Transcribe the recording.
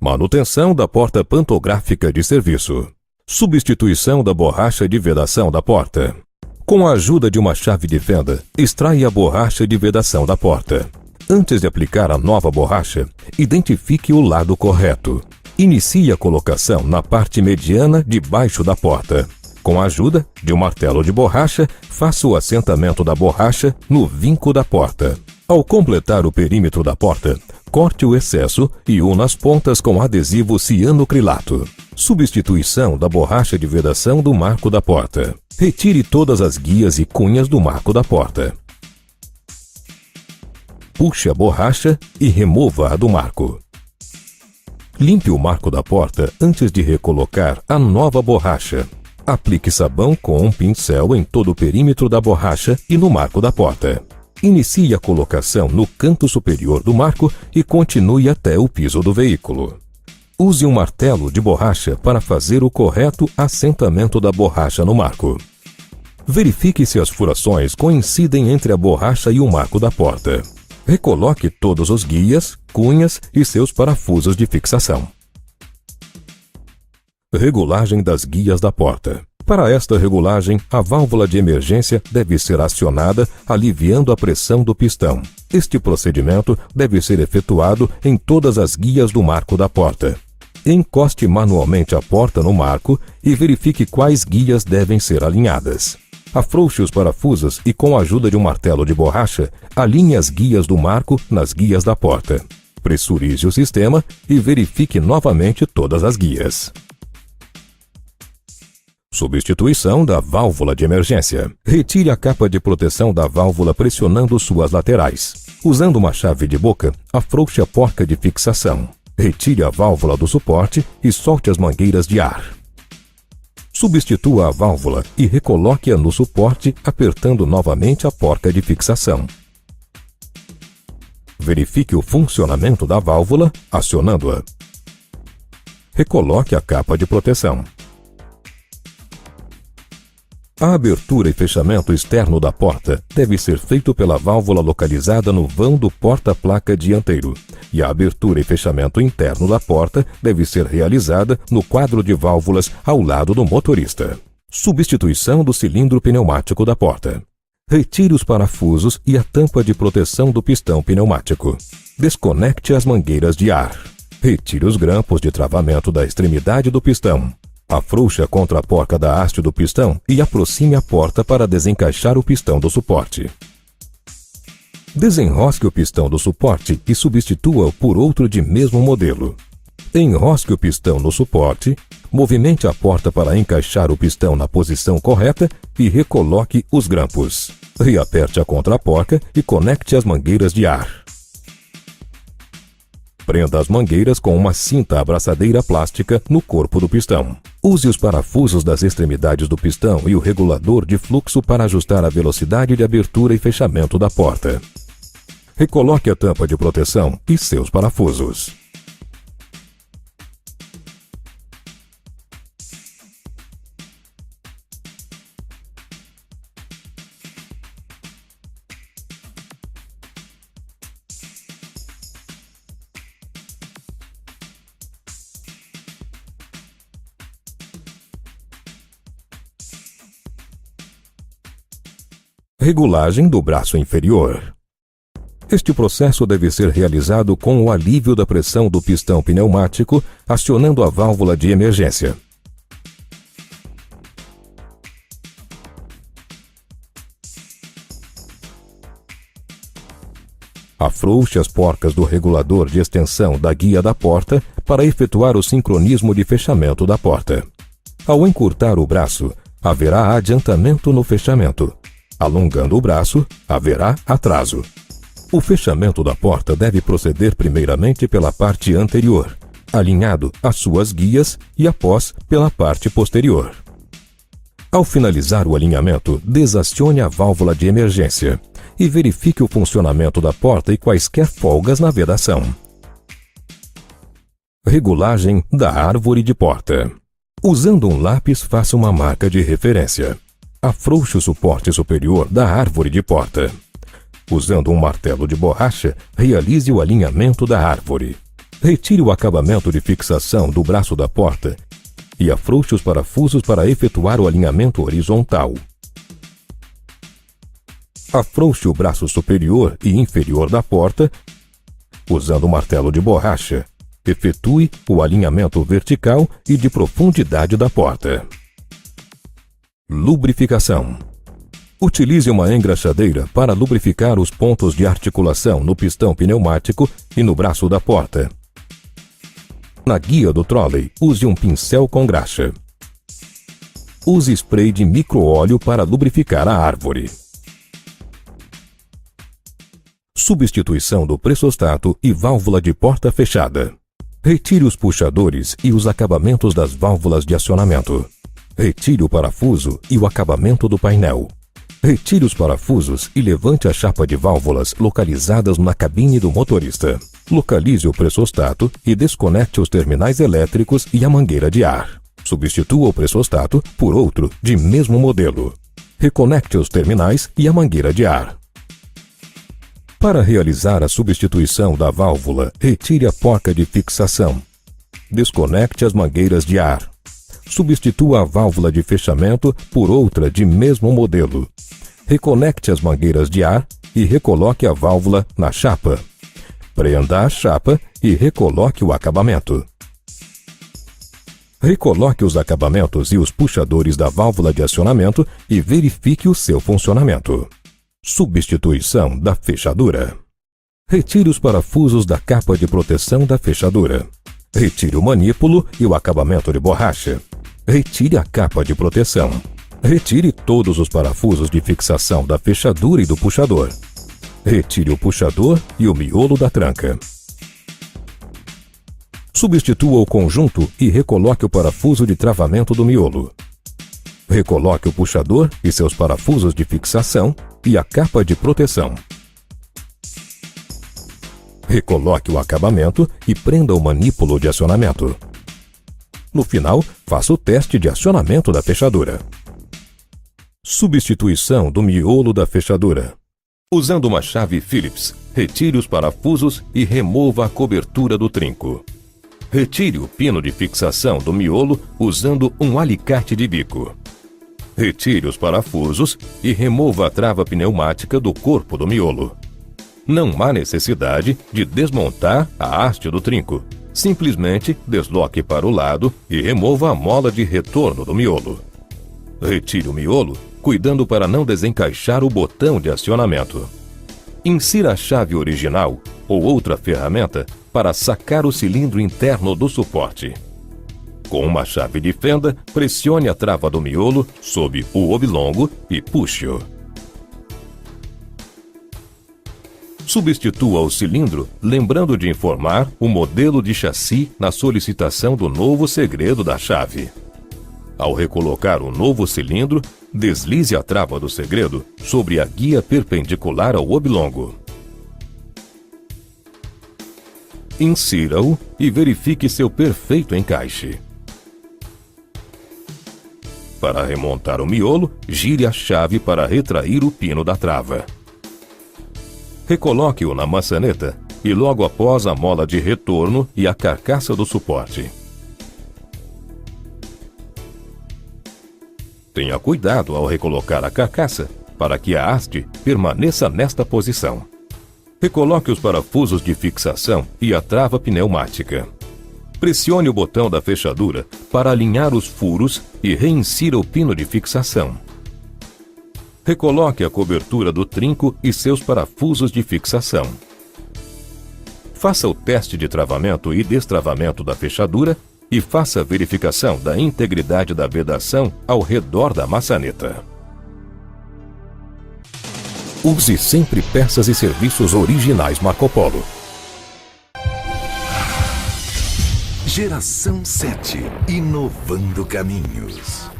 Manutenção da porta pantográfica de serviço. Substituição da borracha de vedação da porta. Com a ajuda de uma chave de fenda, extrai a borracha de vedação da porta. Antes de aplicar a nova borracha, identifique o lado correto. Inicie a colocação na parte mediana debaixo da porta. Com a ajuda de um martelo de borracha, faça o assentamento da borracha no vinco da porta. Ao completar o perímetro da porta, corte o excesso e una as pontas com adesivo cianocrilato. Substituição da borracha de vedação do marco da porta. Retire todas as guias e cunhas do marco da porta. Puxe a borracha e remova-a do marco. Limpe o marco da porta antes de recolocar a nova borracha. Aplique sabão com um pincel em todo o perímetro da borracha e no marco da porta. Inicie a colocação no canto superior do marco e continue até o piso do veículo. Use um martelo de borracha para fazer o correto assentamento da borracha no marco. Verifique se as furações coincidem entre a borracha e o marco da porta. Recoloque todos os guias, cunhas e seus parafusos de fixação. Regulagem das guias da porta. Para esta regulagem, a válvula de emergência deve ser acionada, aliviando a pressão do pistão. Este procedimento deve ser efetuado em todas as guias do marco da porta. Encoste manualmente a porta no marco e verifique quais guias devem ser alinhadas. Afrouxe os parafusos e, com a ajuda de um martelo de borracha, alinhe as guias do marco nas guias da porta. Pressurize o sistema e verifique novamente todas as guias. Substituição da válvula de emergência. Retire a capa de proteção da válvula pressionando suas laterais. Usando uma chave de boca, afrouxe a porca de fixação. Retire a válvula do suporte e solte as mangueiras de ar. Substitua a válvula e recoloque-a no suporte, apertando novamente a porca de fixação. Verifique o funcionamento da válvula, acionando-a. Recoloque a capa de proteção. A abertura e fechamento externo da porta deve ser feito pela válvula localizada no vão do porta-placa dianteiro, e a abertura e fechamento interno da porta deve ser realizada no quadro de válvulas ao lado do motorista. Substituição do cilindro pneumático da porta. Retire os parafusos e a tampa de proteção do pistão pneumático. Desconecte as mangueiras de ar. Retire os grampos de travamento da extremidade do pistão. Afrouxe a contraporca da haste do pistão e aproxime a porta para desencaixar o pistão do suporte. Desenrosque o pistão do suporte e substitua-o por outro de mesmo modelo. Enrosque o pistão no suporte, movimente a porta para encaixar o pistão na posição correta e recoloque os grampos. Reaperte a contraporca e conecte as mangueiras de ar. Prenda as mangueiras com uma cinta abraçadeira plástica no corpo do pistão. Use os parafusos das extremidades do pistão e o regulador de fluxo para ajustar a velocidade de abertura e fechamento da porta. Recoloque a tampa de proteção e seus parafusos. Regulagem do braço inferior. Este processo deve ser realizado com o alívio da pressão do pistão pneumático, acionando a válvula de emergência. Afrouxe as porcas do regulador de extensão da guia da porta para efetuar o sincronismo de fechamento da porta. Ao encurtar o braço, haverá adiantamento no fechamento. Alongando o braço, haverá atraso. O fechamento da porta deve proceder primeiramente pela parte anterior, alinhado às suas guias e após pela parte posterior. Ao finalizar o alinhamento, desacione a válvula de emergência e verifique o funcionamento da porta e quaisquer folgas na vedação. Regulagem da árvore de porta. Usando um lápis, faça uma marca de referência. Afrouxe o suporte superior da árvore de porta. Usando um martelo de borracha, realize o alinhamento da árvore. Retire o acabamento de fixação do braço da porta e afrouxe os parafusos para efetuar o alinhamento horizontal. Afrouxe o braço superior e inferior da porta usando o martelo de borracha. Efetue o alinhamento vertical e de profundidade da porta. Lubrificação. Utilize uma engraxadeira para lubrificar os pontos de articulação no pistão pneumático e no braço da porta. Na guia do trolley, use um pincel com graxa. Use spray de micro-óleo para lubrificar a árvore. Substituição do pressostato e válvula de porta fechada. Retire os puxadores e os acabamentos das válvulas de acionamento. Retire o parafuso e o acabamento do painel. Retire os parafusos e levante a chapa de válvulas localizadas na cabine do motorista. Localize o pressostato e desconecte os terminais elétricos e a mangueira de ar. Substitua o pressostato por outro de mesmo modelo. Reconecte os terminais e a mangueira de ar. Para realizar a substituição da válvula, retire a porca de fixação. Desconecte as mangueiras de ar. Substitua a válvula de fechamento por outra de mesmo modelo. Reconecte as mangueiras de ar e recoloque a válvula na chapa. Prenda a chapa e recoloque o acabamento. Recoloque os acabamentos e os puxadores da válvula de acionamento e verifique o seu funcionamento. Substituição da fechadura. Retire os parafusos da capa de proteção da fechadura. Retire o manípulo e o acabamento de borracha. Retire a capa de proteção. Retire todos os parafusos de fixação da fechadura e do puxador. Retire o puxador e o miolo da tranca. Substitua o conjunto e recoloque o parafuso de travamento do miolo. Recoloque o puxador e seus parafusos de fixação e a capa de proteção. Recoloque o acabamento e prenda o manípulo de acionamento. No final, faça o teste de acionamento da fechadura. Substituição do miolo da fechadura. Usando uma chave Phillips, retire os parafusos e remova a cobertura do trinco. Retire o pino de fixação do miolo usando um alicate de bico. Retire os parafusos e remova a trava pneumática do corpo do miolo. Não há necessidade de desmontar a haste do trinco. Simplesmente desloque para o lado e remova a mola de retorno do miolo. Retire o miolo, cuidando para não desencaixar o botão de acionamento. Insira a chave original ou outra ferramenta para sacar o cilindro interno do suporte. Com uma chave de fenda, pressione a trava do miolo sob o oblongo e puxe-o. Substitua o cilindro, lembrando de informar o modelo de chassi na solicitação do novo segredo da chave. Ao recolocar o novo cilindro, deslize a trava do segredo sobre a guia perpendicular ao oblongo. Insira-o e verifique seu perfeito encaixe. Para remontar o miolo, gire a chave para retrair o pino da trava. Recoloque-o na maçaneta e logo após a mola de retorno e a carcaça do suporte. Tenha cuidado ao recolocar a carcaça para que a haste permaneça nesta posição. Recoloque os parafusos de fixação e a trava pneumática. Pressione o botão da fechadura para alinhar os furos e reinsira o pino de fixação. Recoloque a cobertura do trinco e seus parafusos de fixação. Faça o teste de travamento e destravamento da fechadura e faça a verificação da integridade da vedação ao redor da maçaneta. Use sempre peças e serviços originais Marco Polo. Geração 7, inovando caminhos.